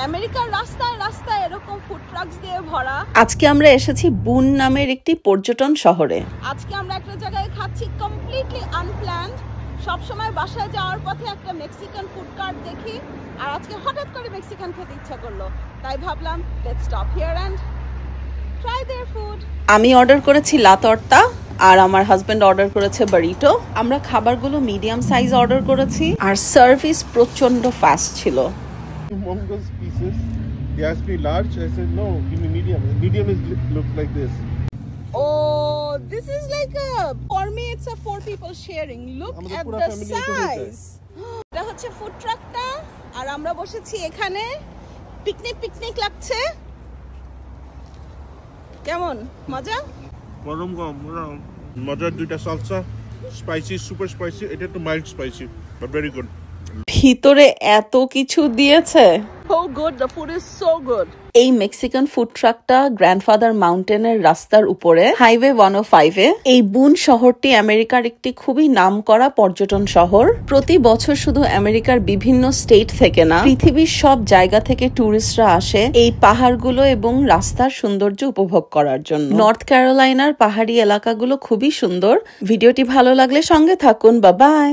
আমেরিকার রাস্তায় রাস্তায় এরকম ফুড ট্রাকস দিয়ে ভরা। আজকে আমরা এসেছি বুন নামের একটি পর্যটন শহরে। আজকে আমরা একটা জায়গায় খাচ্ছি কমপ্লিটলি আনপ্ল্যান্ড। সবসময় বাসায় যাওয়ার পথে একটা মেক্সিকান ফুড কার্ট দেখি, আর আজকে হঠাৎ করে মেক্সিকান খেতে ইচ্ছা করলো, তাই ভাবলাম let's stop here and try their food. আমি অর্ডার করেছি লা তর্তা আর আমার হাজবেন্ড অর্ডার করেছে বারিটো। আমরা খাবারগুলো মিডিয়াম সাইজ অর্ডার করেছি আর সার্ভিস প্রচন্ড ফাস্ট ছিল। Humongous pieces. He asked me large. I said no, give me medium. Medium is look like this. Oh, this is like a, for me it's a 4 people sharing. Look at the size. এটা হচ্ছে food ট্রাকটা, আর আমরা বসেছি এখানে। Picnic লাগছে। কেমন মজা? গরম মজার দুইটা সালসা, স্পাইসি, সুপার স্পাইসি, এটা একটু mild spicy, but very good. ভিতরে এত কিছু দিয়েছে। Oh good, the food is so good. এই মেক্সিকান ফুড ট্রাকটা গ্র্যান্ডফাদার মাউন্টেনের রাস্তার উপরে হাইওয়ে 105-এ। এই বুন শহরটি আমেরিকার একটি খুবই নামকরা পর্যটন শহর। প্রতি বছর শুধু আমেরিকার বিভিন্ন স্টেট থেকে না, পৃথিবীর সব জায়গা থেকে ট্যুরিস্টরা আসে এই পাহাড়গুলো এবং রাস্তার সৌন্দর্য উপভোগ করার জন্য। নর্থ ক্যারোলাইনার পাহাড়ি এলাকাগুলো খুবই সুন্দর। ভিডিওটি ভালো লাগলে সঙ্গে থাকুন। Bye bye.